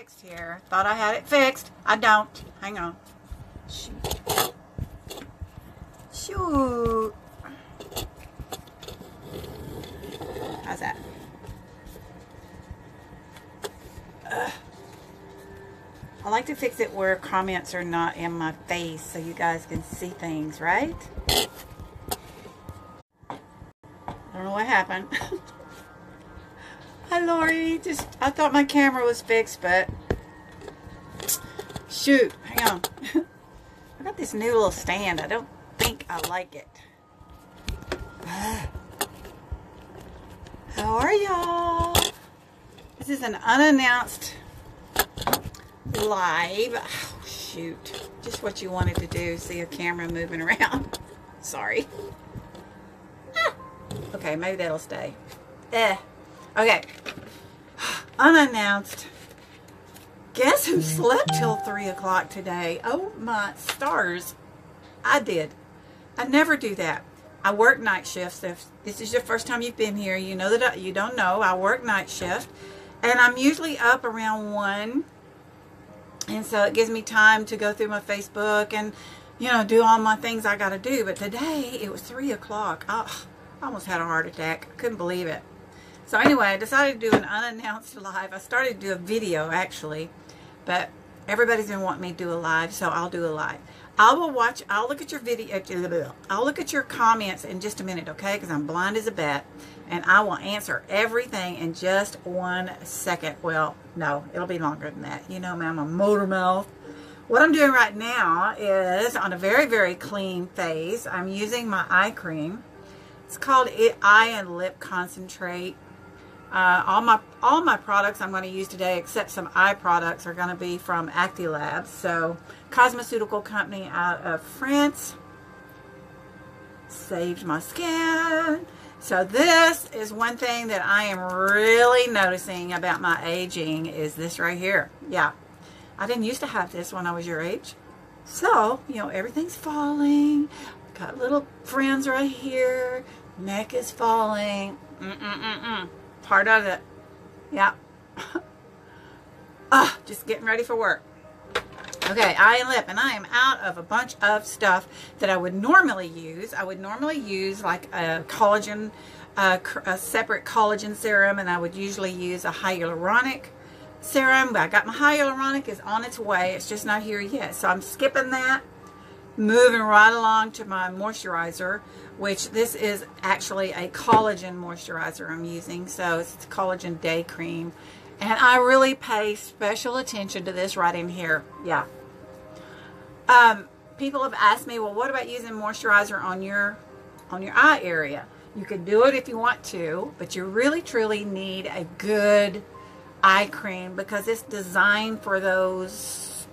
fixed here. Thought I had it fixed. I don't. Hang on. Shoot. Shoot. How's that? I like to fix it where comments are not in my face so you guys can see things, right? I don't know what happened. Hi, Lori. I thought my camera was fixed, but shoot. Hang on. I got this new little stand. I don't think I like it. How are y'all? This is an unannounced live. Oh, shoot. Just what you wanted to do. See a camera moving around. Sorry. Okay, maybe that'll stay. Okay. Unannounced. Guess who slept till 3 o'clock today? Oh my stars. I did. I never do that. I work night shifts. If this is your first time you've been here, you know that you don't know. I work night shift. And I'm usually up around 1. And so it gives me time to go through my Facebook and, you know, do all my things I got to do. But today, it was 3 o'clock. Oh, I almost had a heart attack. I couldn't believe it. So anyway, I decided to do an unannounced live. I started to do a video, actually. But everybody's been wanting me to do a live, so I'll do a live. I'll look at your video. I'll look at your comments in just a minute, okay? Because I'm blind as a bat. And I will answer everything in just 1 second. Well, no, it'll be longer than that. You know, I'm a motor mouth. What I'm doing right now is on a very, very clean face. I'm using my eye cream. It's called Eye and Lip Concentrate. All my products I'm going to use today, except some eye products, are going to be from Actilabs. So, cosmeceutical company out of France. Saved my skin. So this is one thing that I am really noticing about my aging is this right here. Yeah. I didn't used to have this when I was your age. So, you know, everything's falling. Got little friends right here. Neck is falling. Part of it. Yeah. Just getting ready for work. Okay, eye and lip, and I am out of a bunch of stuff that I would normally use. I would normally use like a collagen, a separate collagen serum, and I would usually use a hyaluronic serum. But I got my hyaluronic is on its way. It's just not here yet, so I'm skipping that. Moving right along to my moisturizer, which this is actually a collagen moisturizer I'm using. So it's collagen day cream. And I really pay special attention to this right in here. Yeah. People have asked me, well, what about using moisturizer on your eye area? You can do it if you want to, but you really truly need a good eye cream because it's designed for those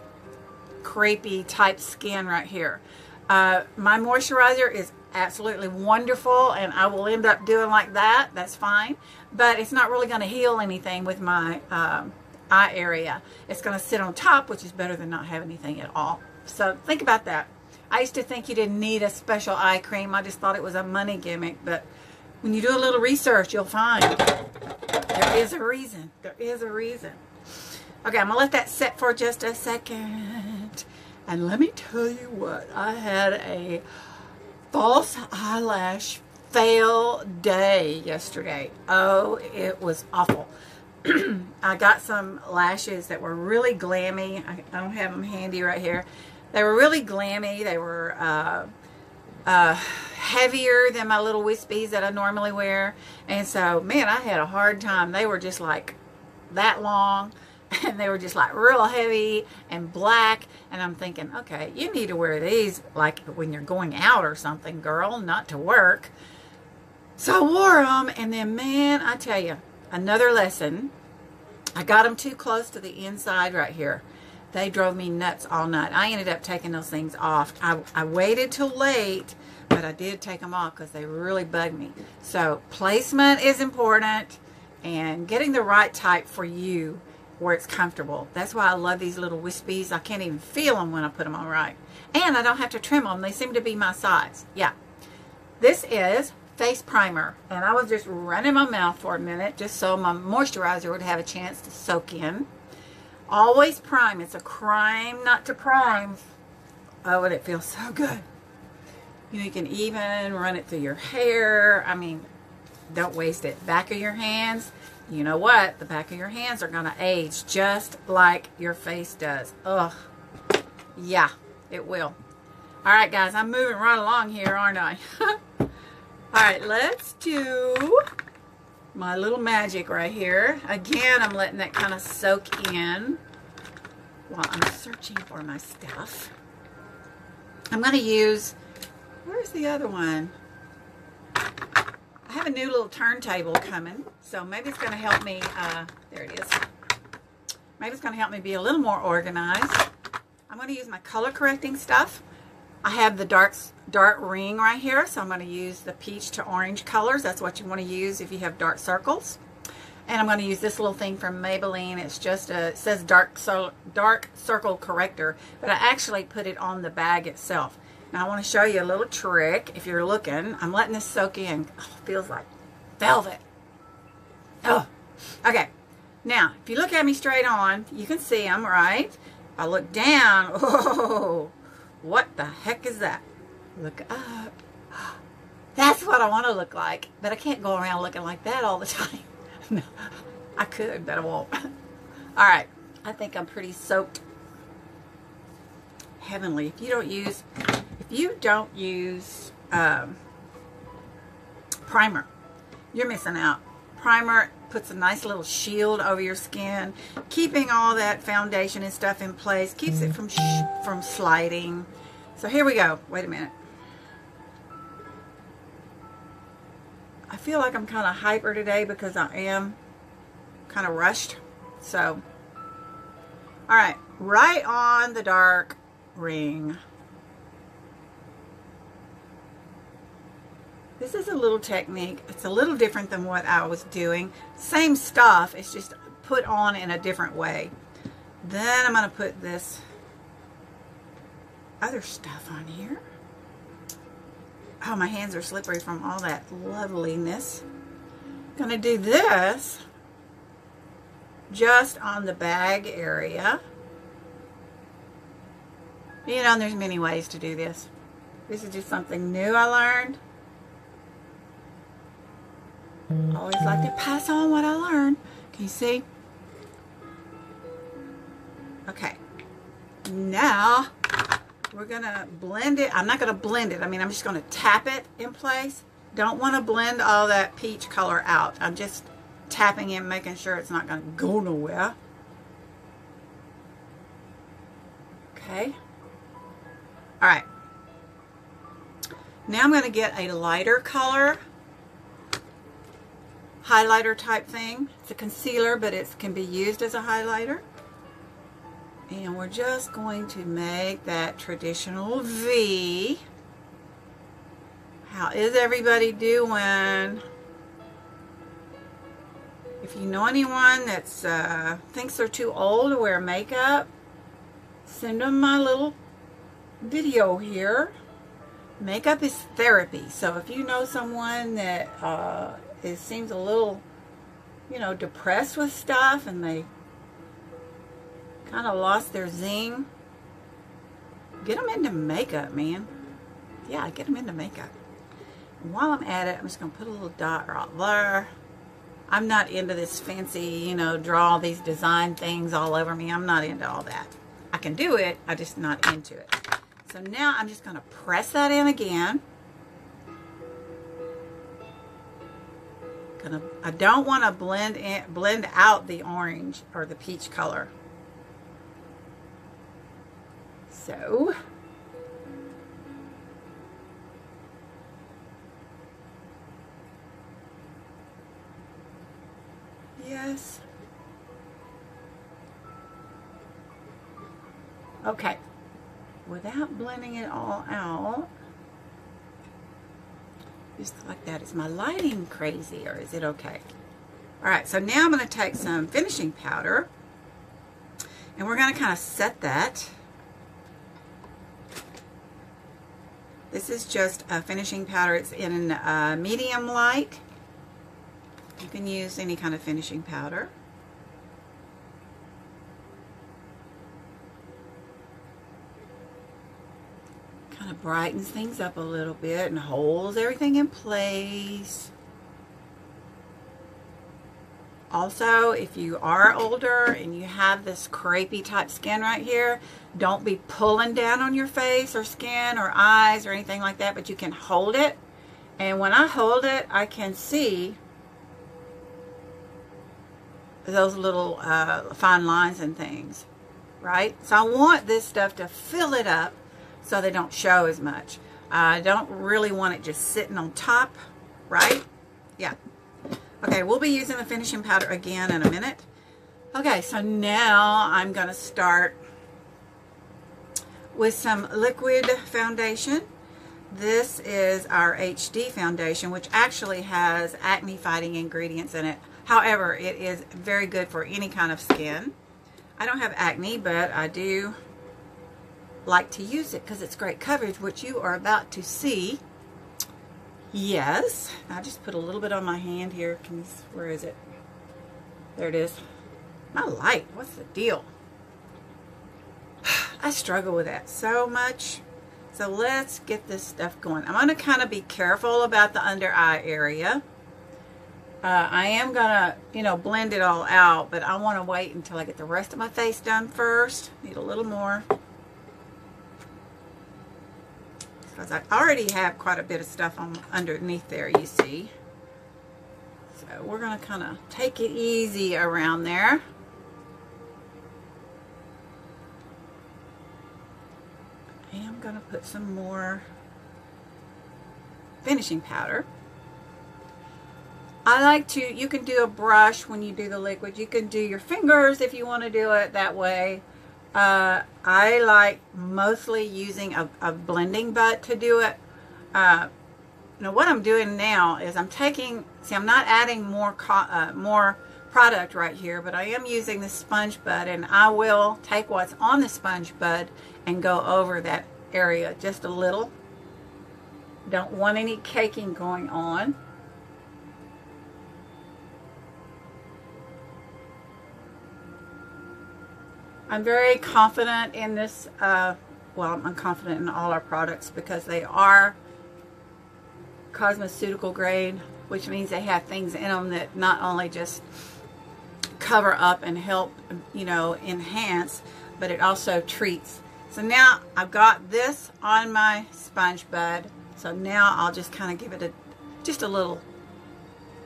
crepey type skin right here. My moisturizer is absolutely wonderful, and I will end up doing like that. That's fine, but it's not really going to heal anything with my eye area. It's going to sit on top, which is better than not having anything at all. So think about that. I used to think you didn't need a special eye cream. I just thought it was a money gimmick, but when you do a little research, you'll find there is a reason. There is a reason. Okay, I'm going to let that set for just a second. And let me tell you what, I had a false eyelash fail day yesterday. Oh, it was awful. I got some lashes that were really glammy. I don't have them handy right here. They were really glammy. They were heavier than my little wispies that I normally wear. And so, man, I had a hard time. They were just like that long. And they were just like real heavy and black. And I'm thinking, okay, you need to wear these like when you're going out or something, girl, not to work. So I wore them. And then, man, I tell you, another lesson. I got them too close to the inside right here. They drove me nuts all night. I ended up taking those things off. I waited till late, but I did take them off because they really bugged me. So placement is important and getting the right type for you where it's comfortable. That's why I love these little wispies. I can't even feel them when I put them on right. And I don't have to trim them. They seem to be my size. Yeah. This is face primer. And I was just running my mouth for a minute just so my moisturizer would have a chance to soak in. Always prime. It's a crime not to prime. Oh, and it feels so good. You know, you can even run it through your hair. I mean, don't waste it. Back of your hands. You know what? The back of your hands are going to age just like your face does. Ugh. Yeah, it will. All right, guys. I'm moving right along here, aren't I? All right, let's do my little magic right here. Again, I'm letting that kind of soak in while I'm searching for my stuff. I'm going to use, where's the other one? I have a new little turntable coming, so maybe it's going to help me, there it is. Maybe it's going to help me be a little more organized. I'm going to use my color correcting stuff. I have the dark ring right here, so I'm going to use the peach to orange colors. That's what you want to use if you have dark circles. And I'm going to use this little thing from Maybelline. It's just it says dark circle corrector, but I actually put it on the bag itself. Now I want to show you a little trick. If you're looking, I'm letting this soak in. Oh, feels like velvet. Oh, okay. Now, if you look at me straight on, you can see them, right? If I look down, oh, what the heck is that? Look up. That's what I want to look like, but I can't go around looking like that all the time. No, I could, but I won't. All right, I think I'm pretty soaked. Heavenly. If you don't use primer, you're missing out. Primer puts a nice little shield over your skin, keeping all that foundation and stuff in place, keeps it from sliding. So here we go. Wait a minute. I feel like I'm kind of hyper today because I am kind of rushed. So, all right, right on the dark ring. This is a little technique. It's a little different than what I was doing. Same stuff, it's just put on in a different way. Then I'm going to put this other stuff on here. Oh, my hands are slippery from all that loveliness. I'm going to do this just on the bag area. You know, and there's many ways to do this. This is just something new I learned. I always like to pass on what I learned. Can you see? Okay. Now, we're going to blend it. I'm not going to blend it. I mean, I'm just going to tap it in place. Don't want to blend all that peach color out. I'm just tapping it, making sure it's not going to go nowhere. Okay. All right. Now I'm going to get a lighter color, highlighter type thing. It's a concealer, but it can be used as a highlighter. And we're just going to make that traditional V. How is everybody doing? If you know anyone that's thinks they're too old to wear makeup, send them my little video here. Makeup is therapy. So if you know someone that seems a little, you know, depressed with stuff and they kind of lost their zing, get them into makeup, man. Yeah, get them into makeup. And while I'm at it, I'm just going to put a little dot right there. I'm not into this fancy, you know, draw these design things all over me. I'm not into all that. I can do it, I'm just not into it. So now I'm just going to press that in again. I don't want to blend out the orange or the peach color. So yes. Okay. Without blending it all out. Just like that. Is my lighting crazy or is it okay? Alright, so now I'm going to take some finishing powder and we're going to kind of set that. This is just a finishing powder. It's in medium light. You can use any kind of finishing powder. brightens things up a little bit and holds everything in place. Also, if you are older and you have this crepey type skin right here, don't be pulling down on your face or skin or eyes or anything like that, but you can hold it. And when I hold it, I can see those little fine lines and things, right? So I want this stuff to fill it up so they don't show as much. I don't really want it just sitting on top, right? Yeah. Okay, we'll be using the finishing powder again in a minute. Okay, so now I'm going to start with some liquid foundation. This is our HD foundation, which actually has acne fighting ingredients in it. However, it is very good for any kind of skin. I don't have acne, but I do like to use it because it's great coverage, which you are about to see. Yes, I just put a little bit on my hand here. Where is it? There it is. My light, what's the deal? I struggle with that so much. So let's get this stuff going. I'm going to kind of be careful about the under eye area. I am going to, blend it all out, but I want to wait until I get the rest of my face done first. Need a little more. Because I already have quite a bit of stuff on underneath there, you see. So we're going to kind of take it easy around there. I am going to put some more finishing powder. I like to, you can do a brush when you do the liquid. You can do your fingers if you want to do it that way. I like mostly using a blending butt to do it. Now what I'm doing now is I'm taking, see, I'm not adding more product right here, but I am using the sponge bud, and I will take what's on the sponge bud and go over that area just a little. Don't want any caking going on. I'm very confident in this, well, I'm confident in all our products because they are cosmeceutical grade, which means they have things in them that not only just cover up and help, enhance, but it also treats. So now I've got this on my sponge bud, so now I'll just kind of give it just a little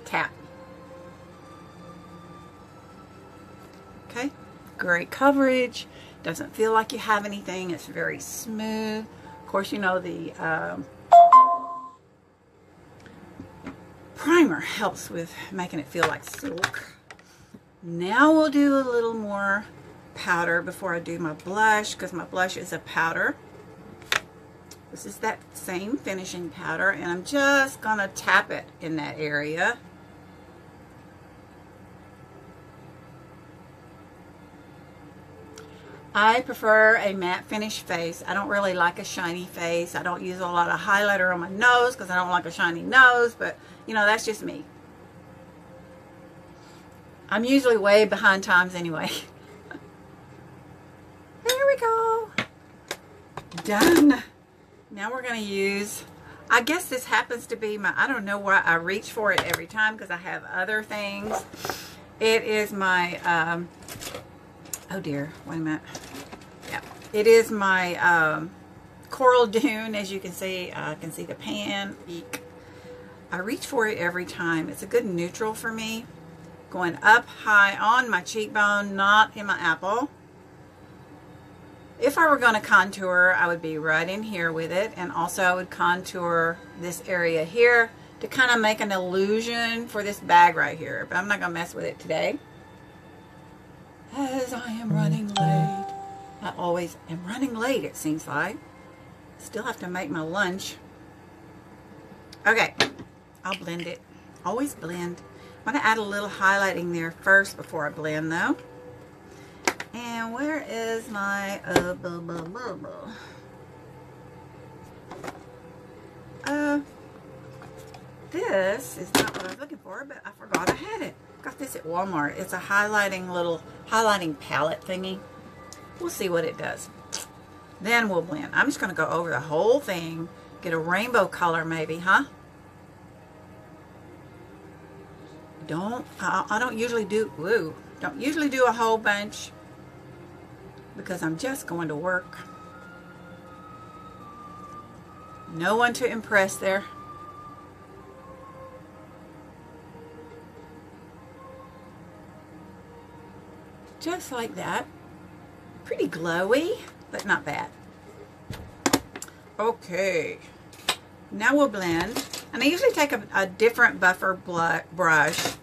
tap. Okay. Great coverage. Doesn't feel like you have anything. It's very smooth. Of course, the primer helps with making it feel like silk. Now we'll do a little more powder before I do my blush, because my blush is a powder. This is that same finishing powder, and I'm just gonna tap it in that area. I prefer a matte finish face. I don't really like a shiny face. I don't use a lot of highlighter on my nose because I don't like a shiny nose, but that's just me. I'm usually way behind times anyway. There we go. Done. Now we're going to use, I guess this happens to be my, I don't know why I reach for it every time because I have other things. It is my, oh dear, wait a minute. Yeah, it is my Coral Dune. As you can see, I can see the pan. Eek. I reach for it every time. It's a good neutral for me. Going up high on my cheekbone, not in my apple. If I were going to contour, I would be right in here with it. And also I would contour this area here to kind of make an illusion for this bag right here. But I'm not going to mess with it today, as I am running late. I always am running late, it seems like. Still have to make my lunch. Okay, I'll blend it. Always blend. I'm going to add a little highlighting there first before I blend, though. And where is my this is not what I was looking for, but I forgot I had it. Got this at Walmart. It's a little highlighting palette thingy. We'll see what it does. Then we'll blend. I'm just going to go over the whole thing. Get a rainbow color maybe, huh? I don't usually do, don't usually do a whole bunch because I'm just going to work. No one to impress there. Just like that. Pretty glowy, but not bad. Okay. Now we'll blend. And I usually take a different buffer brush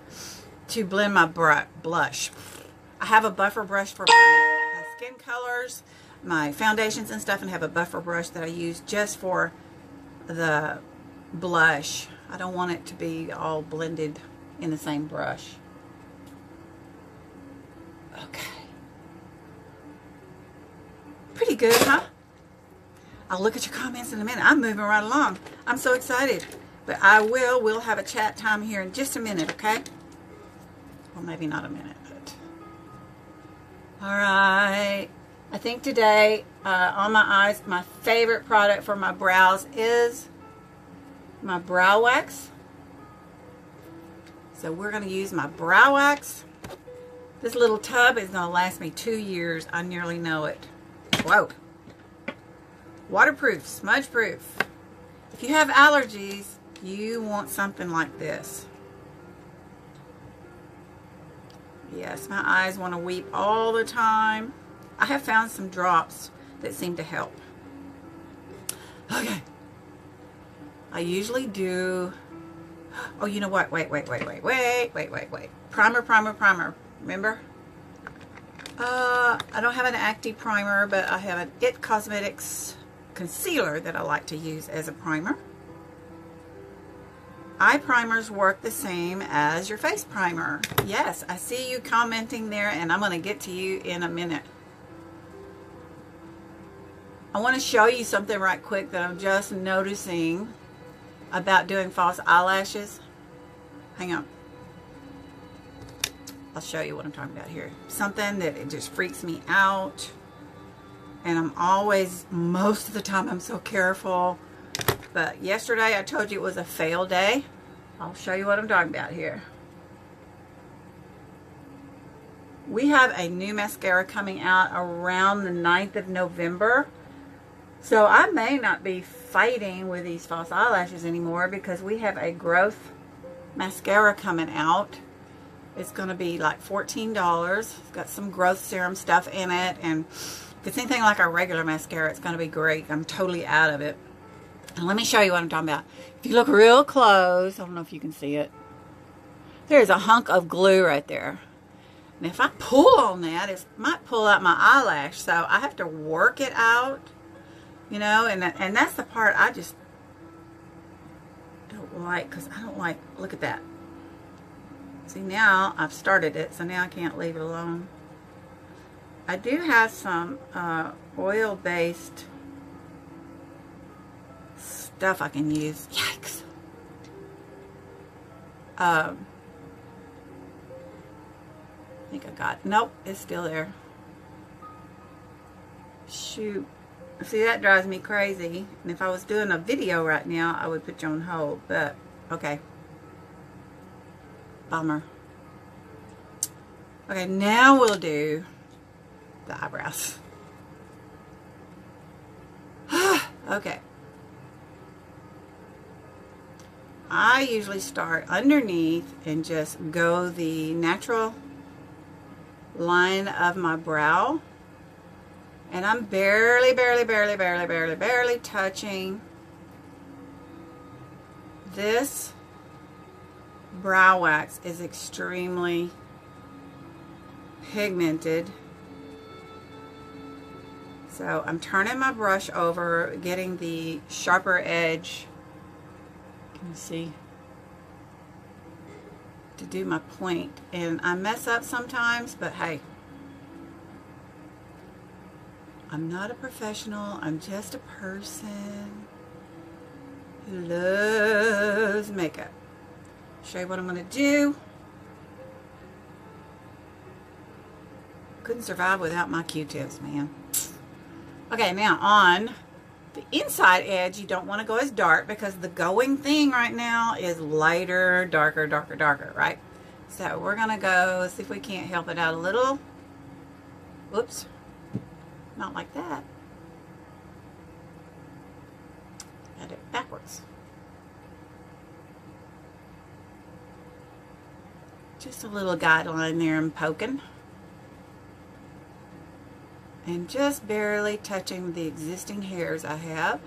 to blend my blush. I have a buffer brush for my skin colors, my foundations and stuff, and have a buffer brush that I use just for the blush. I don't want it to be all blended in the same brush. Okay. Pretty good, huh? I'll look at your comments in a minute. I'm moving right along. I'm so excited. But we'll have a chat time here in just a minute, okay? Well, maybe not a minute, but... Alright. I think today, on my eyes, my favorite product for my brows is my brow wax. So we're going to use my brow wax. This little tub is going to last me 2 years. I nearly know it. Whoa. Waterproof, smudge proof. If you have allergies, you want something like this. Yes, my eyes want to weep all the time. I have found some drops that seem to help. Okay. I usually do... Oh, you know what? Wait. Primer. Remember? I don't have an active primer, but I have an It Cosmetics concealer that I like to use as a primer. Eye primers work the same as your face primer. Yes, I see you commenting there, and I'm going to get to you in a minute. I want to show you something right quick that I'm just noticing about doing false eyelashes. Hang on. I'll show you what I'm talking about here. Something that it just freaks me out. And I'm always, most of the time, I'm so careful. But yesterday I told you it was a fail day. I'll show you what I'm talking about here. We have a new mascara coming out around the 9th of November. So I may not be fighting with these false eyelashes anymore because we have a growth mascara coming out. It's going to be like $14. It's got some growth serum stuff in it. And if it's anything like our regular mascara, it's going to be great. I'm totally out of it. And let me show you what I'm talking about. If you look real close, I don't know if you can see it. There's a hunk of glue right there. And if I pull on that, it might pull out my eyelash. So I have to work it out. You know, and that's the part I just don't like, because I don't like, look at that. See, now I've started it, so now I can't leave it alone. I do have some oil-based stuff I can use. Yikes. I think I got, nope, it's still there. Shoot. See, that drives me crazy. And if I was doing a video right now, I would put you on hold. But, okay. Bummer. Okay, now we'll do the eyebrows. Okay. I usually start underneath and just go the natural line of my brow. And I'm barely touching this. Brow wax is extremely pigmented. So I'm turning my brush over, getting the sharper edge. Can you see? To do my point. And I mess up sometimes, but hey. I'm not a professional. I'm just a person who loves makeup. Show you what I'm going to do. Couldn't survive without my Q-tips, man. Okay, now on the inside edge, you don't want to go as dark because the going thing right now is lighter, darker, darker, darker, right? So we're going to go, see if we can't help it out a little. Whoops. Not like that. Got it backwards. Just a little guideline there I'm poking. And just barely touching the existing hairs I have.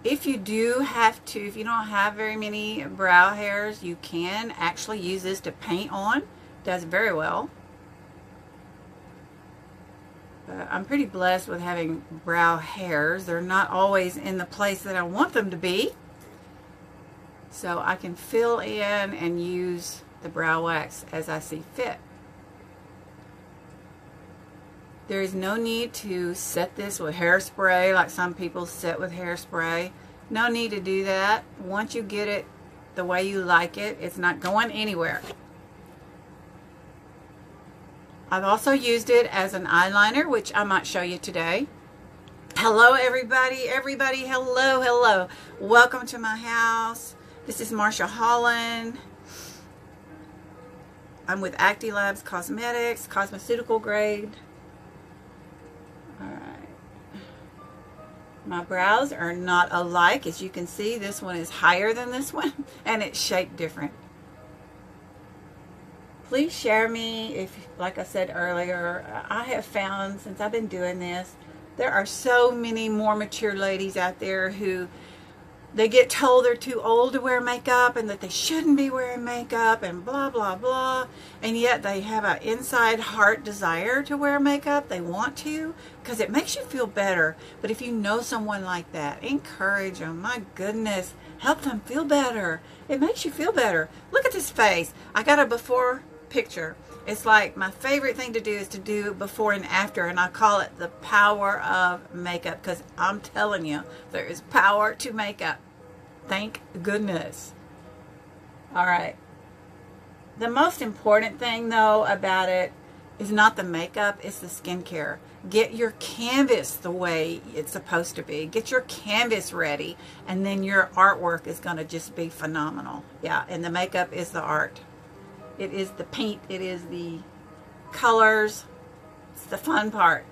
If you do have to, if you don't have very many brow hairs, you can actually use this to paint on. Does very well. I'm pretty blessed with having brow hairs. They're not always in the place that I want them to be. So I can fill in and use the brow wax as I see fit. There is no need to set this with hairspray like some people set with hairspray. No need to do that. Once you get it the way you like it, it's not going anywhere. I've also used it as an eyeliner, which I might show you today. Hello everybody, hello, hello. Welcome to my house. This is Marsha Holland. I'm with Actilabs Cosmetics, cosmeceutical grade. Alright. My brows are not alike. As you can see, this one is higher than this one, and it's shaped different. Please share me if, like I said earlier, I have found since I've been doing this, there are so many more mature ladies out there who they get told they're too old to wear makeup and that they shouldn't be wearing makeup and blah, blah, blah. And yet they have an inside heart desire to wear makeup. They want to because it makes you feel better. But if you know someone like that, encourage them. My goodness, help them feel better. It makes you feel better. Look at this face. I got a before picture. It's like my favorite thing to do is to do before and after, and I call it the power of makeup because I'm telling you, there is power to makeup. Thank goodness. All right. The most important thing, though, about it is not the makeup, it's the skincare. Get your canvas the way it's supposed to be. Get your canvas ready, and then your artwork is going to just be phenomenal. Yeah, and the makeup is the art. It is the paint. It is the colors. It's the fun part.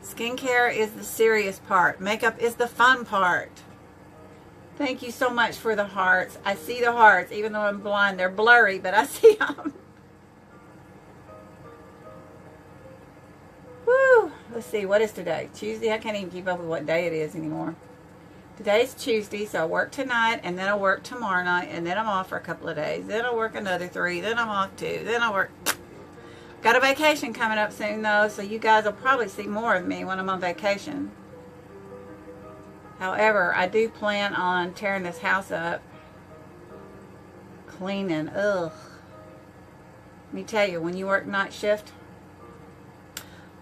Skincare is the serious part. Makeup is the fun part. Thank you so much for the hearts. I see the hearts, even though I'm blind. They're blurry, but I see them. Woo! Let's see, what is today? Tuesday? I can't even keep up with what day it is anymore. Today's Tuesday, so I work tonight, and then I work tomorrow night, and then I'm off for a couple of days. Then I work another 3, then I'm off 2, then I work. Got a vacation coming up soon, though, so you guys will probably see more of me when I'm on vacation. However, I do plan on tearing this house up, cleaning. Ugh. Let me tell you, when you work night shift,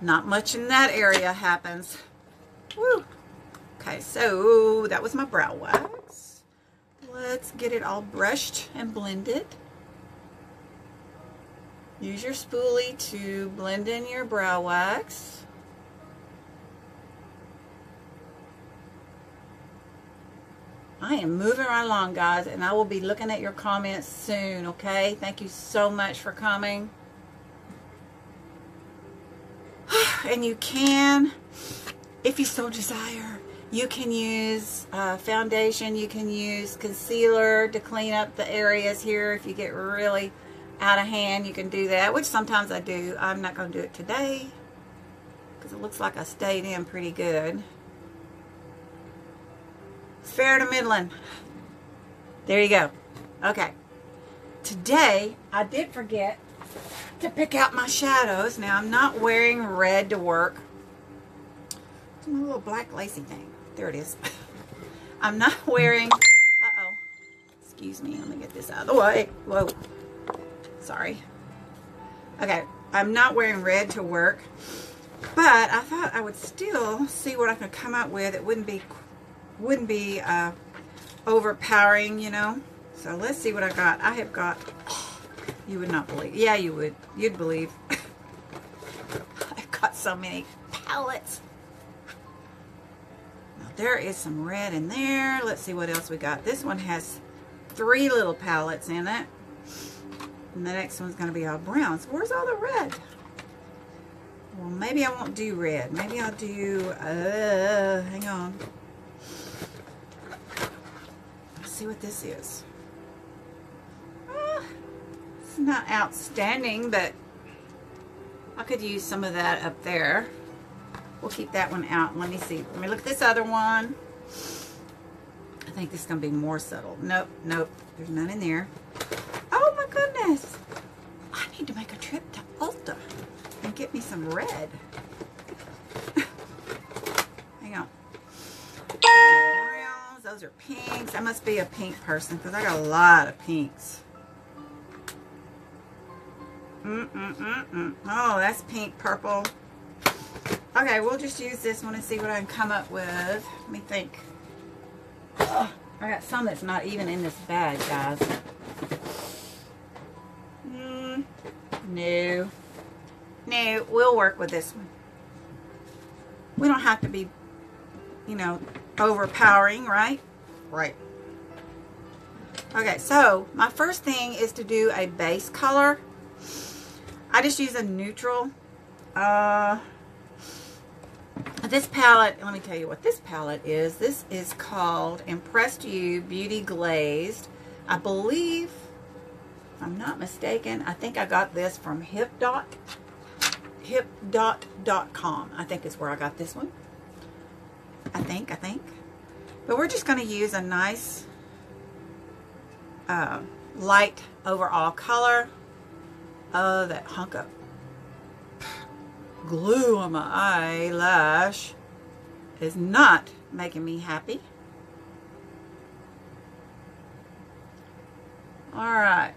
not much in that area happens. Woo! Okay, so that was my brow wax. Let's get it all brushed and blended. Use your spoolie to blend in your brow wax. I am moving right along, guys, and I will be looking at your comments soon, okay? Thank you so much for coming. And you can, if you so desire, you can use foundation, you can use concealer to clean up the areas here. If you get really out of hand, you can do that, which sometimes I do. I'm not going to do it today because it looks like I stayed in pretty good. Fair to middling. There you go. Okay. Today, I did forget to pick out my shadows. Now, I'm not wearing red to work. It's my little black lacy thing. There it is. I'm not wearing... Uh-oh. Excuse me. Let me get this out of the way. Whoa. Sorry. Okay. I'm not wearing red to work. But I thought I would still see what I could come up with. It wouldn't be overpowering, you know. So let's see what I got. I have got... You would not believe. Yeah, you would. You'd believe. I've got so many palettes. Now there is some red in there. Let's see what else we got. This one has 3 little palettes in it. And the next one's going to be all brown. So where's all the red? Well, maybe I won't do red. Maybe I'll do, hang on. Let's see what this is. It's not outstanding, but I could use some of that up there. We'll keep that one out. Let me see. Let me look at this other one. I think this is going to be more subtle. Nope, nope. There's none in there. Oh my goodness. I need to make a trip to Ulta and get me some red. Hang on. Browns. Those are pinks. I must be a pink person because I got a lot of pinks. Oh, that's pink, purple. Okay, we'll just use this one and see what I can come up with. Let me think. Oh, I got some that's not even in this bag, guys. No. No, we'll work with this one. We don't have to be, you know, overpowering, right? Right. Okay, so my first thing is to do a base color. I just use a neutral. This palette, let me tell you what this palette is. This is called Impressed You Beauty Glazed. I believe, if I'm not mistaken, I think I got this from hipdot.com. I think is where I got this one. I think. But we're just going to use a nice light overall color. Oh, that hunk of glue on my eyelash is not making me happy. All right.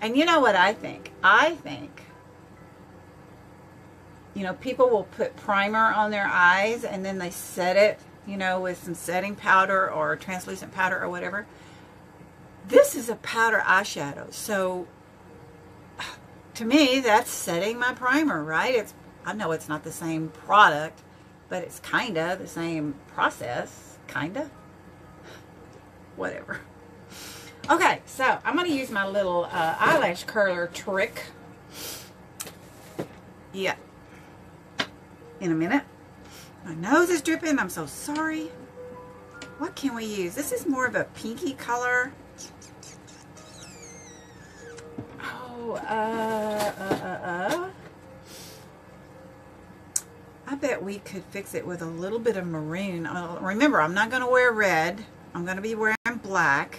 And you know what I think? I think, you know, people will put primer on their eyes and then they set it, you know, with some setting powder or translucent powder or whatever. This is a powder eyeshadow. So to me, that's setting my primer, right? I know it's not the same product, but it's kind of the same process, kind of. Whatever. Okay, so I'm going to use my little eyelash curler trick. Yeah. In a minute. My nose is dripping. I'm so sorry. What can we use? This is more of a pinky color. I bet we could fix it with a little bit of maroon. Remember, I'm not going to wear red. I'm going to be wearing black.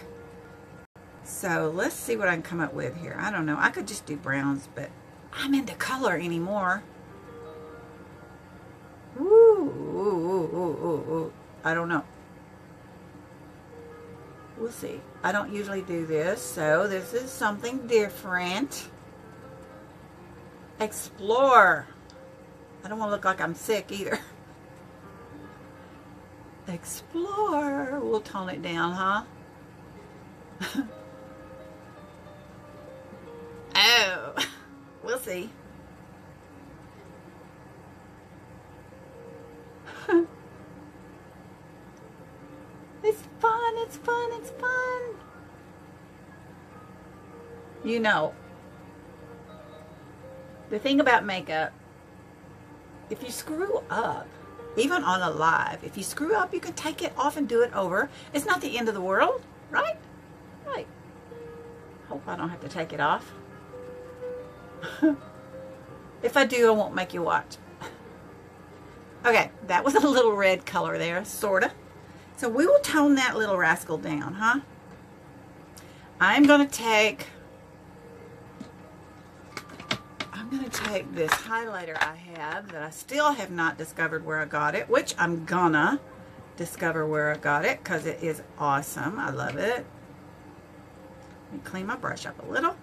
So let's see what I can come up with here. I don't know. I could just do browns, but I'm into color anymore. Ooh. I don't know. We'll see. I don't usually do this, so this is something different. Explore. I don't want to look like I'm sick either. Explore. We'll tone it down, huh? Oh, we'll see. It's fun, it's fun, it's fun. You know, the thing about makeup, if you screw up, even on a live, if you screw up, you can take it off and do it over. It's not the end of the world, right? Right. Hope I don't have to take it off. If I do, I won't make you watch. Okay, that was a little red color there, sorta. So we will tone that little rascal down, huh? I'm gonna take this highlighter I have that I still have not discovered where I got it, which I'm gonna discover where I got it because it is awesome. I love it. Let me clean my brush up a little.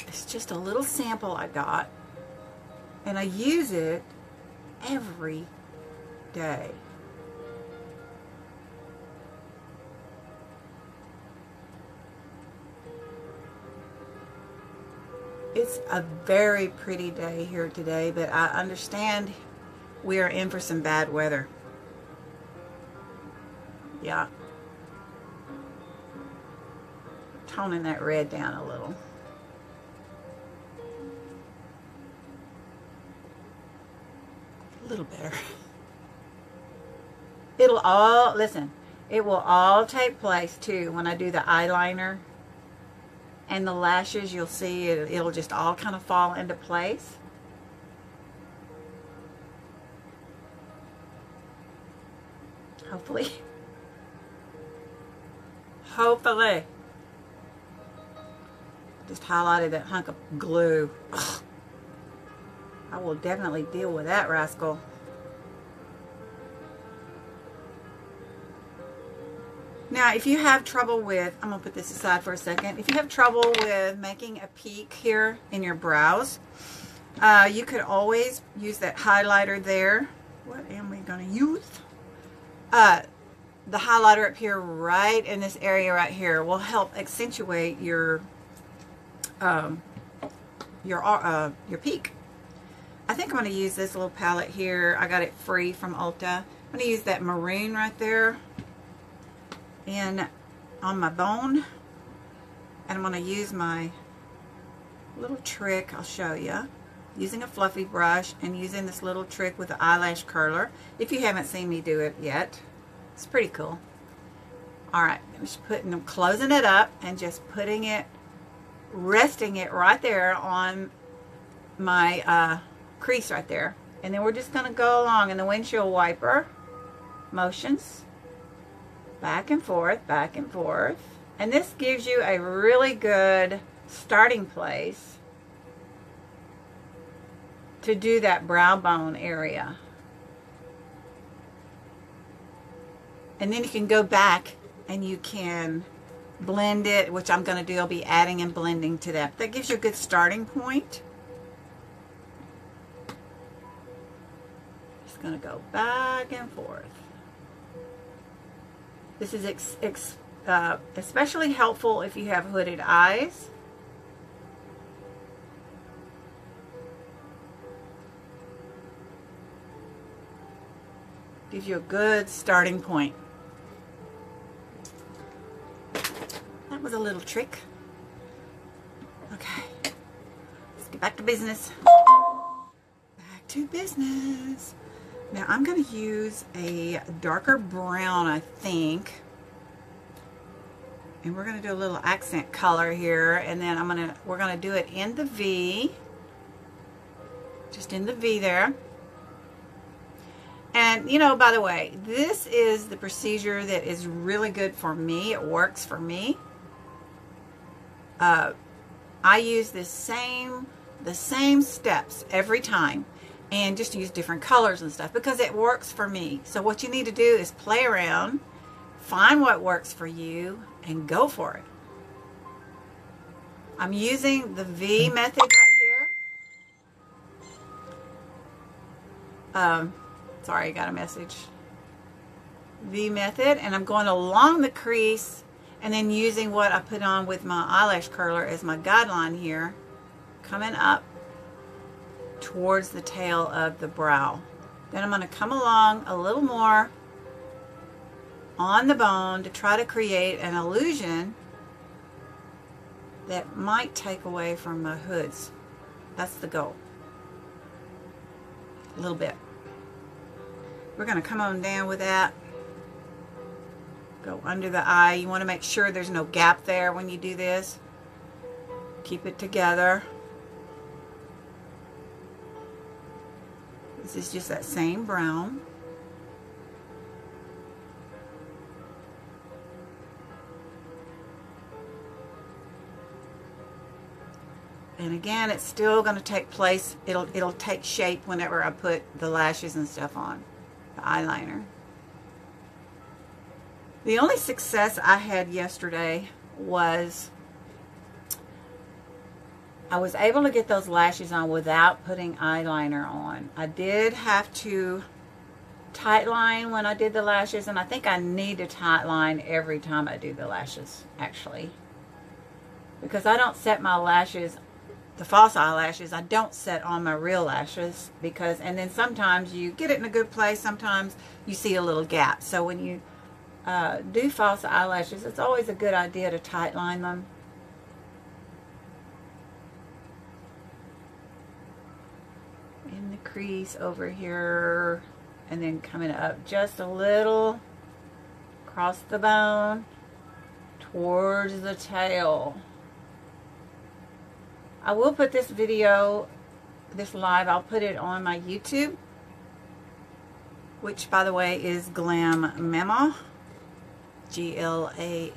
It's just a little sample I got, and I use it every day. It's a very pretty day here today, but I understand we are in for some bad weather. Yeah. Toning that red down a little. A little better. It'll all, listen, it will all take place too when I do the eyeliner and the lashes. You'll see it'll just all kind of fall into place. Hopefully. Hopefully. Just highlighted that hunk of glue. Ugh. I will definitely deal with that rascal. Now, if you have trouble with, I'm going to put this aside for a second. If you have trouble with making a peak here in your brows, you could always use that highlighter there. What am we going to use? The highlighter up here, right in this area right here, will help accentuate your peak. I think I'm going to use this little palette here. I got it free from Ulta. I'm going to use that maroon right there on my bone, and I'm going to use my little trick. I'll show you, using a fluffy brush and using this little trick with the eyelash curler. If you haven't seen me do it yet, it's pretty cool. Alright, I'm just closing it up and just putting it, resting it right there on my crease right there. And then we're just going to go along in the windshield wiper motions, back and forth, back and forth. And this gives you a really good starting place to do that brow bone area. And then you can go back and you can blend it, which I'm going to do. I'll be adding and blending to that. That gives you a good starting point. Just going to go back and forth. This is especially helpful if you have hooded eyes. Gives you a good starting point. That was a little trick. Okay, let's get back to business. Back to business. Now I'm going to use a darker brown, I think. And we're going to do a little accent color here, and then we're going to do it in the V. Just in the V there. And, you know, by the way, this is the procedure that is really good for me. It works for me. I use the same steps every time, and just use different colors and stuff because it works for me. So what you need to do is play around, find what works for you, and go for it. I'm using the V method right here. Sorry, I got a message. V method, and I'm going along the crease and then using what I put on with my eyelash curler as my guideline here, coming up towards the tail of the brow. Then I'm going to come along a little more on the bone to try to create an illusion that might take away from my hoods. That's the goal. A little bit. We're going to come on down with that. Go under the eye. You want to make sure there's no gap there when you do this. Keep it together. This is just that same brown. And again, it's still going to take place. It'll take shape whenever I put the lashes and stuff on, the eyeliner. The only success I had yesterday was I was able to get those lashes on without putting eyeliner on. I did have to tight line when I did the lashes, and I think I need to tight line every time I do the lashes, actually, because I don't set my lashes the false eyelashes, I don't set on my real lashes because, and then sometimes you get it in a good place, sometimes you see a little gap. So when you do false eyelashes, it's always a good idea to tight line them. In the crease over here, and then coming up just a little across the bone towards the tail. I will put this video, this live, I'll put it on my YouTube, which by the way is Glam Mama, GLAMMAMAW.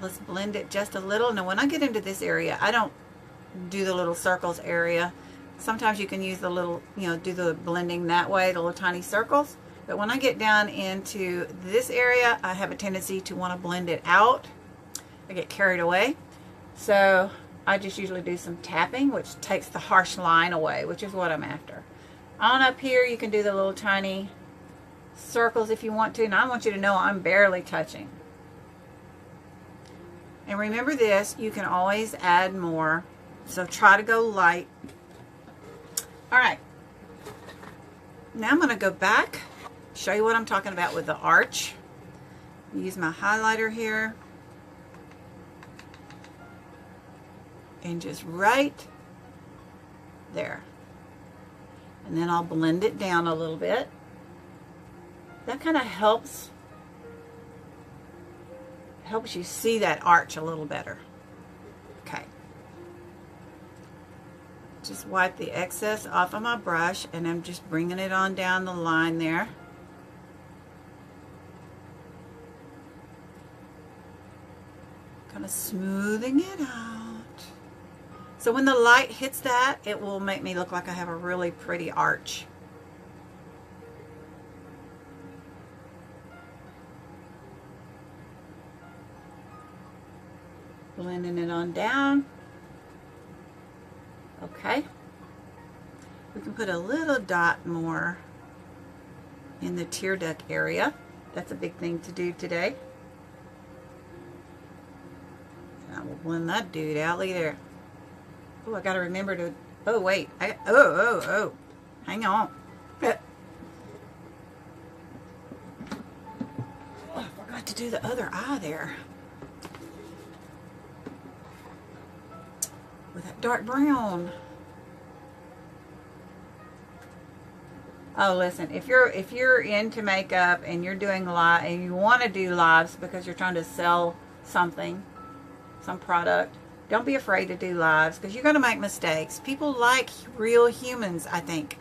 Let's blend it just a little. Now when I get into this area, I don't do the little circles area. Sometimes you can use the little, you know, do the blending that way, the little tiny circles. But when I get down into this area, I have a tendency to want to blend it out. I get carried away. So I just usually do some tapping, which takes the harsh line away, which is what I'm after. On up here, you can do the little tiny circles if you want to. And I want you to know I'm barely touching. And remember this, you can always add more. So try to go light. All right. Now I'm going to go back, show you what I'm talking about with the arch. Use my highlighter here. And just right there. And then I'll blend it down a little bit. That kind of helps you see that arch a little better. Okay. Just wipe the excess off of my brush, and I'm just bringing it on down the line there. Kind of smoothing it out. So when the light hits that, it will make me look like I have a really pretty arch. Blending it on down. Okay. We can put a little dot more in the tear duct area. That's a big thing to do today. And I will blend that dude out. Look there. Oh, I gotta remember to. Oh wait. Oh. Hang on. Oh, I forgot to do the other eye there. With that dark brown. Oh, listen, if you're into makeup and you're doing live and you want to do lives because you're trying to sell something, some product, don't be afraid to do lives because you're going to make mistakes. People like real humans, I think.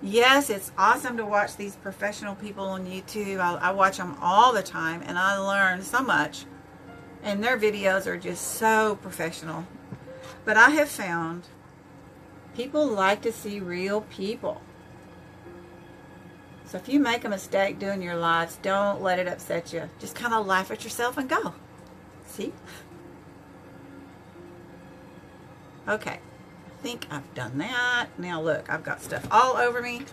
Yes, it's awesome to watch these professional people on YouTube. I watch them all the time and I learn so much. And their videos are just so professional. But I have found people like to see real people. So if you make a mistake doing your lives, don't let it upset you. Just kind of laugh at yourself and go. See? Okay. I think I've done that. Now look, I've got stuff all over me.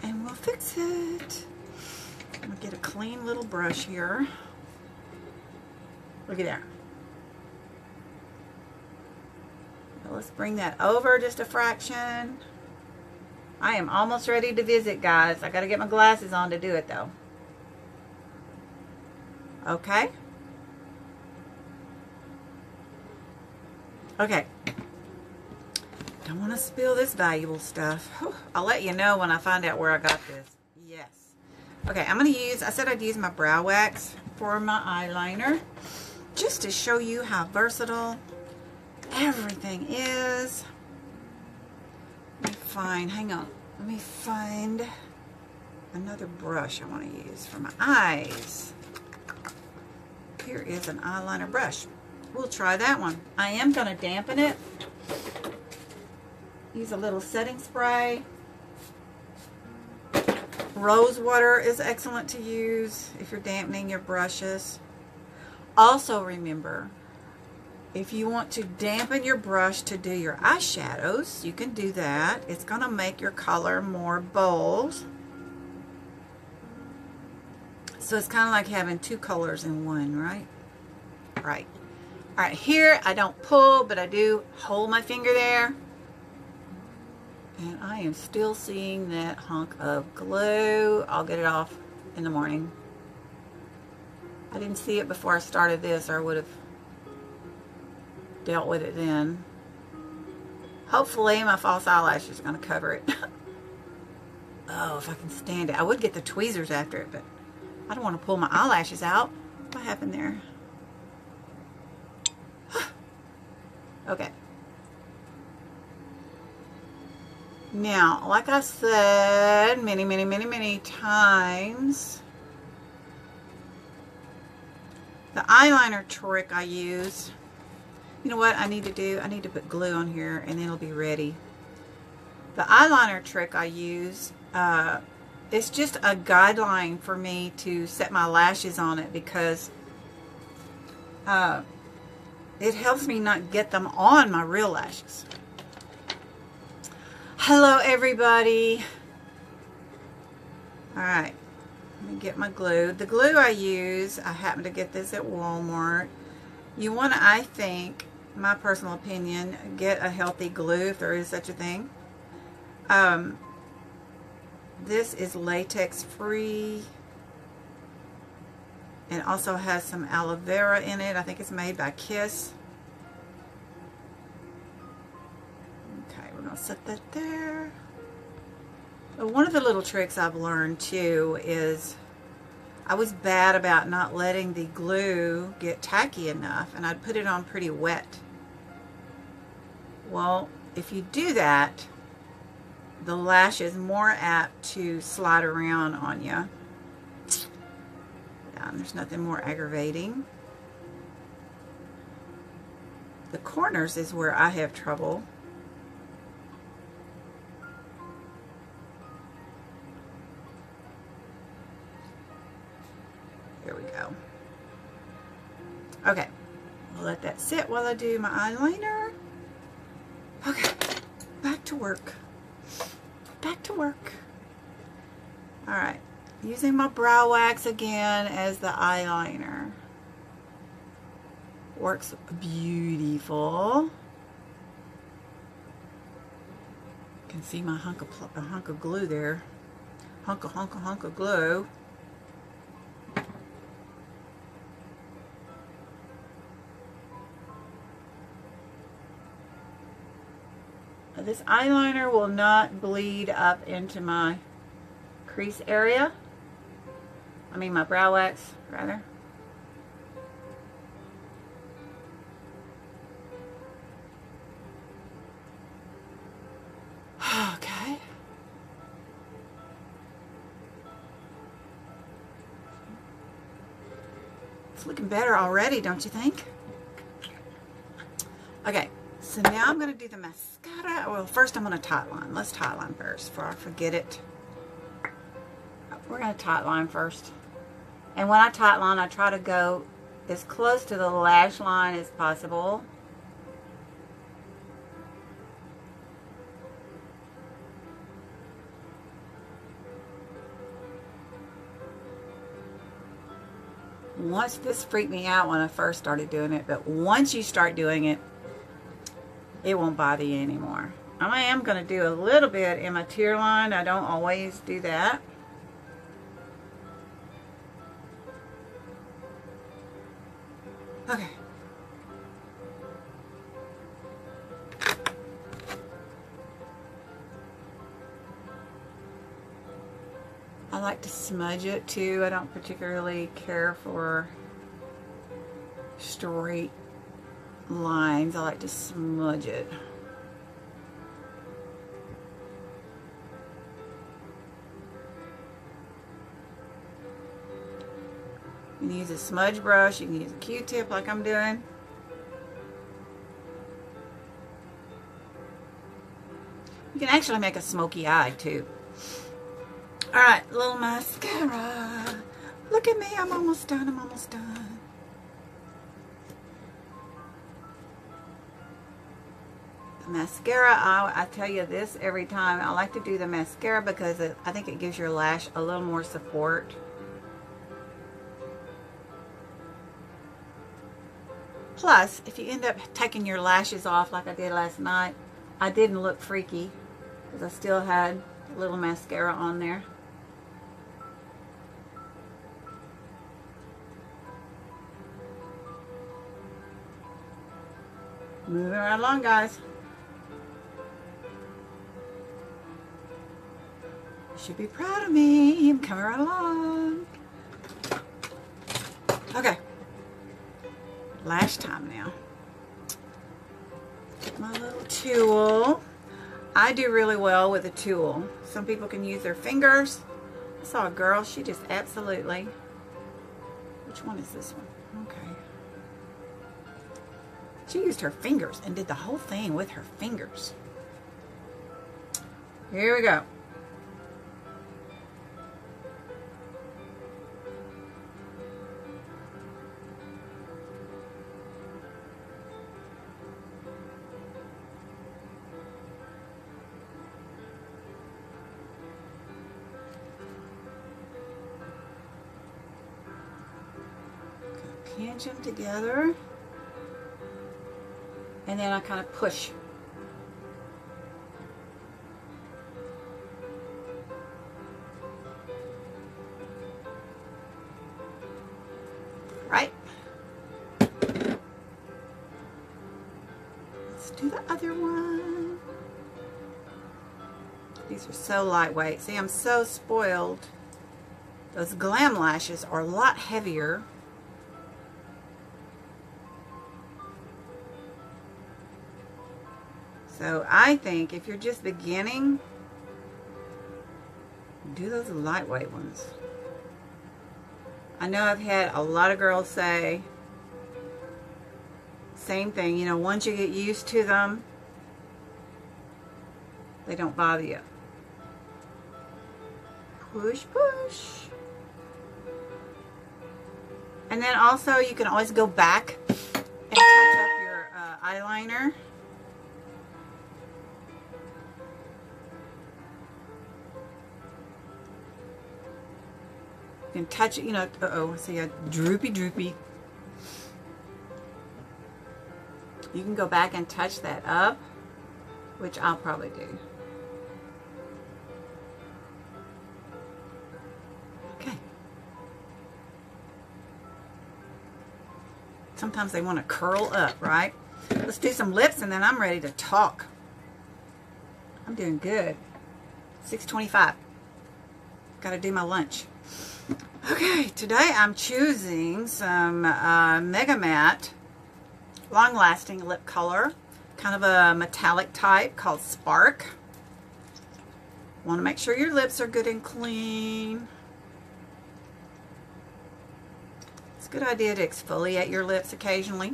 And we'll fix it. I'm going to get a clean little brush here. Look at that. Now let's bring that over just a fraction. I am almost ready to visit, guys. I got to get my glasses on to do it, though. Okay. Okay. Don't want to spill this valuable stuff. Whew. I'll let you know when I find out where I got this. Yes. Okay, I'm going to use, I said I'd use my brow wax for my eyeliner. Just to show you how versatile everything is. Let me find, hang on. Let me find another brush I want to use for my eyes. Here is an eyeliner brush. We'll try that one. I am going to dampen it. Use a little setting spray. Rose water is excellent to use if you're dampening your brushes. Also remember, if you want to dampen your brush to do your eyeshadows, you can do that. It's going to make your color more bold. So it's kind of like having two colors in one, right? Right. All right, here I don't pull, but I do hold my finger there. And I am still seeing that hunk of glue. I'll get it off in the morning. I didn't see it before I started this, or I would have dealt with it then. Hopefully my false eyelashes are going to cover it. Oh, if I can stand it. I would get the tweezers after it, but I don't want to pull my eyelashes out. What happened there? Okay. Now, like I said many times, the eyeliner trick I use, you know what I need to do? I need to put glue on here and then it'll be ready. The eyeliner trick I use, it's just a guideline for me to set my lashes on it because it helps me not get them on my real lashes. Hello everybody. Alright, let me get my glue. The glue I use, I happen to get this at Walmart. You want to, I think, my personal opinion, get a healthy glue if there is such a thing. This is latex free and also has some aloe vera in it. I think it's made by Kiss. I'll set that there. One of the little tricks I've learned too is I was bad about not letting the glue get tacky enough, and I'd put it on pretty wet. Well, if you do that, the lash is more apt to slide around on you. Yeah, there's nothing more aggravating. The corners is where I have trouble. There we go. Okay, we'll let that sit while I do my eyeliner. Okay, back to work. Back to work. Alright, using my brow wax again as the eyeliner. Works beautiful. You can see my hunk of glue there. Hunk of glue. This eyeliner will not bleed up into my crease area. I mean my brow wax, rather. Okay. It's looking better already, don't you think? Okay. So now I'm going to do the mascara. Well, first I'm going to tightline. Let's tightline first before I forget it. We're going to tightline first. And when I tightline, I try to go as close to the lash line as possible. Once, this freaked me out when I first started doing it, but once you start doing it, it won't bother you anymore. I am going to do a little bit in my tear line. I don't always do that. Okay. I like to smudge it too. I don't particularly care for straight lines. I like to smudge it. You can use a smudge brush, you can use a Q-tip like I'm doing. You can actually make a smoky eye too. Alright, little mascara. Look at me, I'm almost done, I'm almost done. The mascara, I tell you this every time. I like to do the mascara because I think it gives your lash a little more support. Plus, if you end up taking your lashes off like I did last night, I didn't look freaky because I still had a little mascara on there. Moving right along, guys. You should be proud of me. I'm coming right along. Okay. Lash time now. Get my little tool. I do really well with a tool. Some people can use their fingers. I saw a girl, she just absolutely... Which one is this one? Okay. She used her fingers and did the whole thing with her fingers. Here we go. Pinch them together. And then I kind of push. Right? Let's do the other one. These are so lightweight. See, I'm so spoiled. Those glam lashes are a lot heavier. So I think if you're just beginning, do those lightweight ones. I know I've had a lot of girls say same thing, you know, once you get used to them, they don't bother you. Push, push. And then also you can always go back and touch up your eyeliner. You can touch it, you know, see a droopy. You can go back and touch that up, which I'll probably do. Okay. Sometimes they want to curl up, right? Let's do some lips and then I'm ready to talk. I'm doing good. 6:25. Got to do my lunch. Okay, today I'm choosing some Mega Matte long-lasting lip color, kind of a metallic type called Spark. Want to make sure your lips are good and clean. It's a good idea to exfoliate your lips occasionally.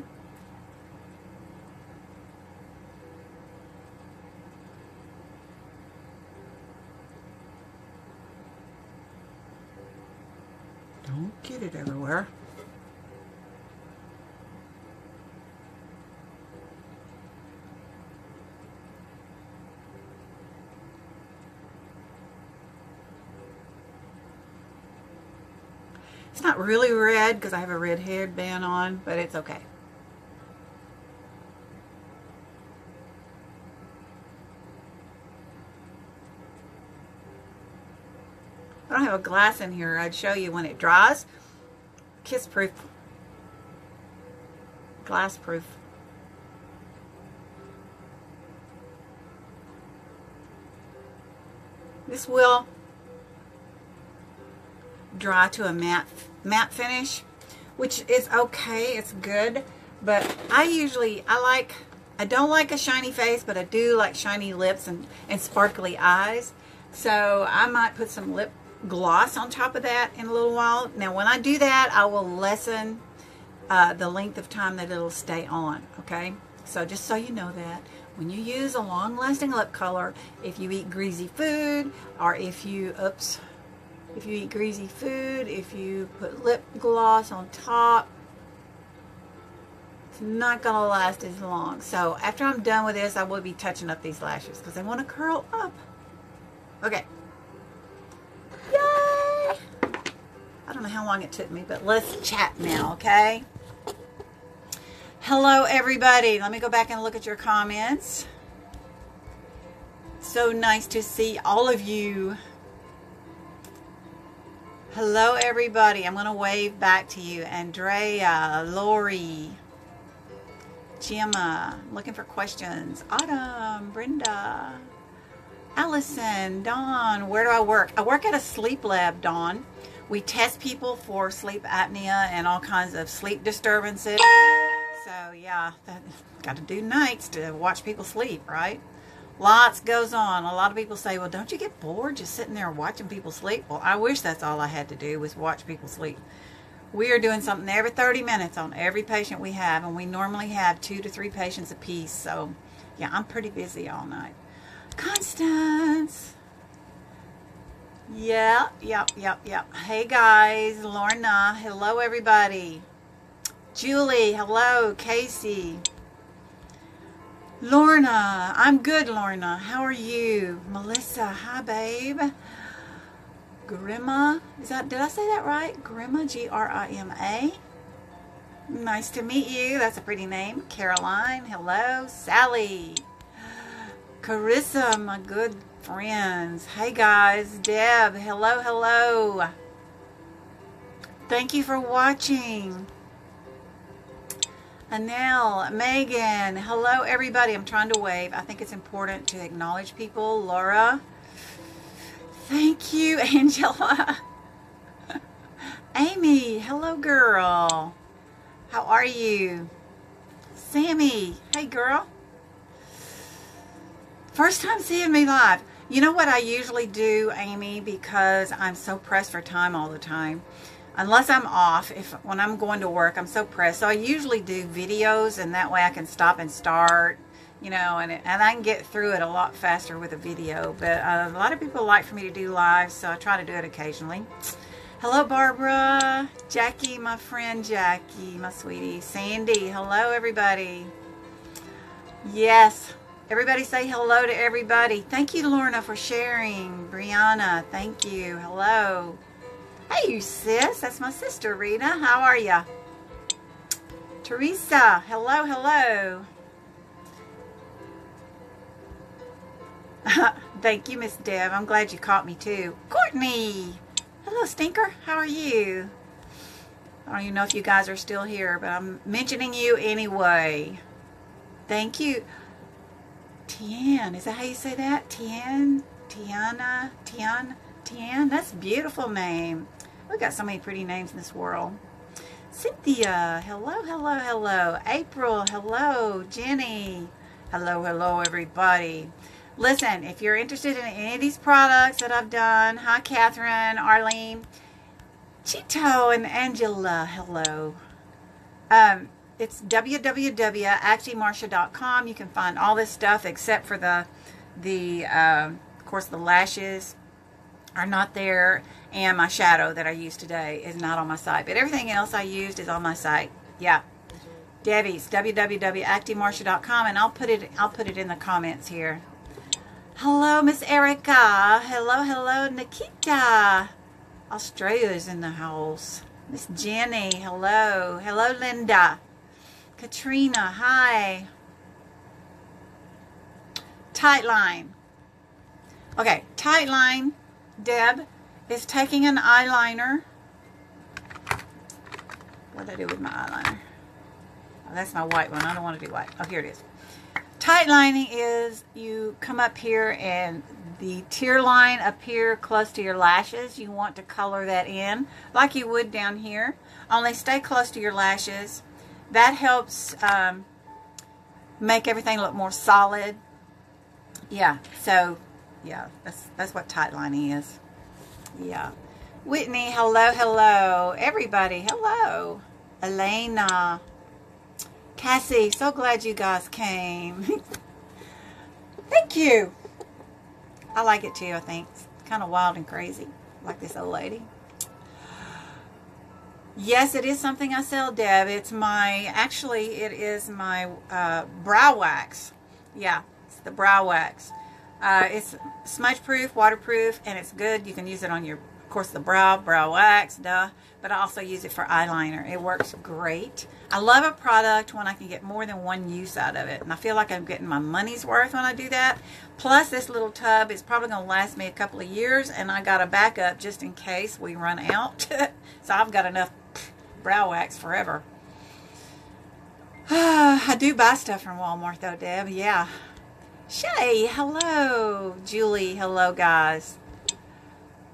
Don't get it everywhere. It's not really red because I have a red headband on, but it's okay. I don't have a glass in here. I'd show you when it dries. Kiss proof. Glass proof. This will dry to a matte finish, which is okay. It's good, but I don't like a shiny face, but I do like shiny lips and sparkly eyes. So I might put some lip gloss on top of that in a little while. Now when I do that, I will lessen the length of time that it'll stay on. Okay, so just so you know that when you use a long-lasting lip color, if you eat greasy food, or if you eat greasy food, if you put lip gloss on top, it's not gonna last as long. So after I'm done with this, I will be touching up these lashes because they want to curl up. Okay. Yay! I don't know how long it took me, but let's chat now, okay? Hello, everybody. Let me go back and look at your comments. So nice to see all of you. Hello, everybody. I'm going to wave back to you. Andrea, Lori, Gemma, I'm looking for questions. Autumn, Brenda, Allison, Dawn. Where do I work? I work at a sleep lab, Dawn. We test people for sleep apnea and all kinds of sleep disturbances. So, yeah, got to do nights to watch people sleep, right? Lots goes on. A lot of people say, well, don't you get bored just sitting there watching people sleep? Well, I wish that's all I had to do was watch people sleep. We are doing something every 30 minutes on every patient we have, and we normally have 2 to 3 patients a piece. So, yeah, I'm pretty busy all night. Constance. Yep. Hey, guys. Lorna. Hello, everybody. Julie. Hello. Casey. Lorna, I'm good, Lorna. How are you? Melissa, hi, babe. Grima, did I say that right? Grima, Grima. Nice to meet you. That's a pretty name. Caroline, hello. Sally. Carissa, my good friends. Hey, guys. Deb, hello. Thank you for watching. Anel, Megan, hello everybody. I'm trying to wave. I think it's important to acknowledge people. Laura, thank you. Angela, Amy, hello girl. How are you? Sammy, hey girl. First time seeing me live. You know what I usually do, Amy, because I'm so pressed for time all the time. Unless I'm off, when I'm going to work, I'm so pressed. So I usually do videos, and that way I can stop and start, you know, and I can get through it a lot faster with a video. But a lot of people like for me to do live, so I try to do it occasionally. Hello, Barbara. Jackie, my friend Jackie, my sweetie. Sandy, hello, everybody. Yes, everybody say hello to everybody. Thank you, Lorna, for sharing. Brianna, thank you. Hello. Hey, you sis. That's my sister, Rita. How are ya? Teresa. Hello. Thank you, Miss Deb. I'm glad you caught me, too. Courtney. Hello, Stinker. How are you? I don't even know if you guys are still here, but I'm mentioning you anyway. Thank you. Tian. Is that how you say that? Tian? Tiana? Tian? That's a beautiful name. We've got so many pretty names in this world. Cynthia, hello. April, hello. Jenny, hello, everybody. Listen, if you're interested in any of these products that I've done, hi, Catherine, Arlene, Chito, and Angela, hello. It's www.actimarsha.com. You can find all this stuff except for of course, the lashes are not there, and my shadow that I used today is not on my site, but everything else I used is on my site. Yeah, Debbie's www.actimarsha.com, and I'll put it in the comments here. Hello, Miss Erica. Hello, Nikita. Australia's in the house. Miss Jenny, hello, Linda. Katrina, hi. Tightline. Okay, Tightline. Deb is taking an eyeliner. What did I do with my eyeliner? Oh, that's my white one. I don't want to do white. Oh, here it is. Tight lining is you come up here and the tear line up here close to your lashes. You want to color that in like you would down here. Only stay close to your lashes. That helps make everything look more solid. Yeah, so yeah, that's what tight lining is. Yeah. Whitney, hello. Everybody, hello. Elena. Cassie, so glad you guys came. Thank you. I like it too, I think. It's kind of wild and crazy, like this old lady. Yes, it is something I sell, Deb. It is my brow wax. Yeah, it's the brow wax. It's smudge proof, waterproof, and it's good. You can use it on your course, the brow wax, duh. But I also use it for eyeliner. It works great. I love a product when I can get more than one use out of it. And I feel like I'm getting my money's worth when I do that. Plus, this little tub is probably going to last me a couple of years. And I got a backup just in case we run out. So I've got enough brow wax forever. I do buy stuff from Walmart though, Deb. Yeah. Shay, hello. Julie, hello, guys.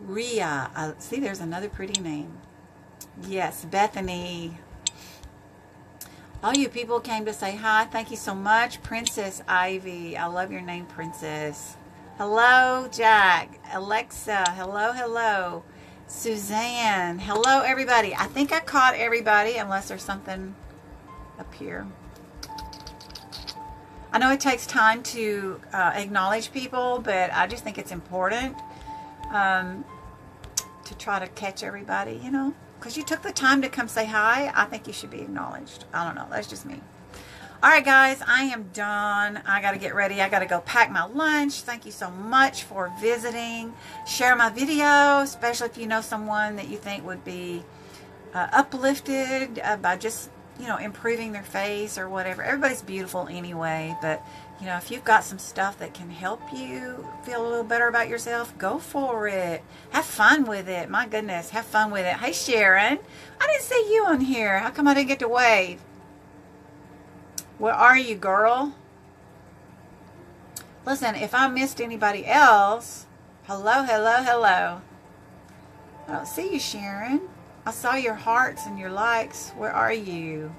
Rhea. See, there's another pretty name. Yes, Bethany. All you people came to say hi. Thank you so much. Princess Ivy. I love your name, Princess. Hello, Jack. Alexa. Hello, hello. Suzanne. Hello, everybody. I think I caught everybody unless there's something up here. I know it takes time to acknowledge people, but I just think it's important to try to catch everybody, you know, because you took the time to come say hi. I think you should be acknowledged. I don't know. That's just me. All right, guys, I am done. I got to get ready. I got to go pack my lunch. Thank you so much for visiting. Share my video, especially if you know someone that you think would be uplifted by just, you know, improving their face or whatever. Everybody's beautiful anyway, but, you know, if you've got some stuff that can help you feel a little better about yourself, go for it. Have fun with it. My goodness, have fun with it. Hey, Sharon. I didn't see you on here. How come I didn't get to wave? Where are you, girl? Listen, if I missed anybody else, hello, hello, hello. I don't see you, Sharon. I saw your hearts and your likes. Where are you?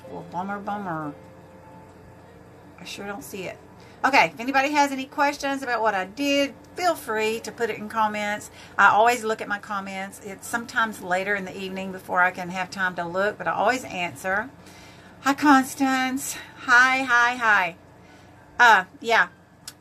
Well, bummer, bummer. I sure don't see it. Okay, if anybody has any questions about what I did, feel free to put it in comments. I always look at my comments. It's sometimes later in the evening before I can have time to look, but I always answer. Hi, Constance. Hi, hi, hi. Yeah.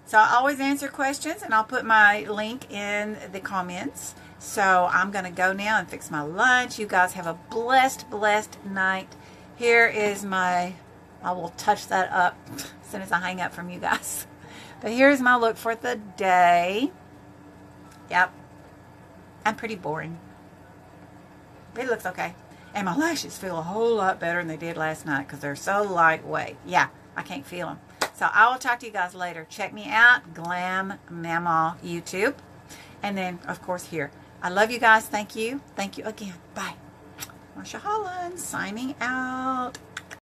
So I always answer questions, and I'll put my link in the comments. So I'm going to go now and fix my lunch. You guys have a blessed, blessed night. Here is my, I will touch that up as soon as I hang up from you guys. But here's my look for the day. Yep. I'm pretty boring. It looks okay. And my lashes feel a whole lot better than they did last night because they're so lightweight. Yeah, I can't feel them. So I will talk to you guys later. Check me out, Glam Mama YouTube. And then, of course, here. I love you guys. Thank you. Thank you again. Bye. Marsha Holland signing out.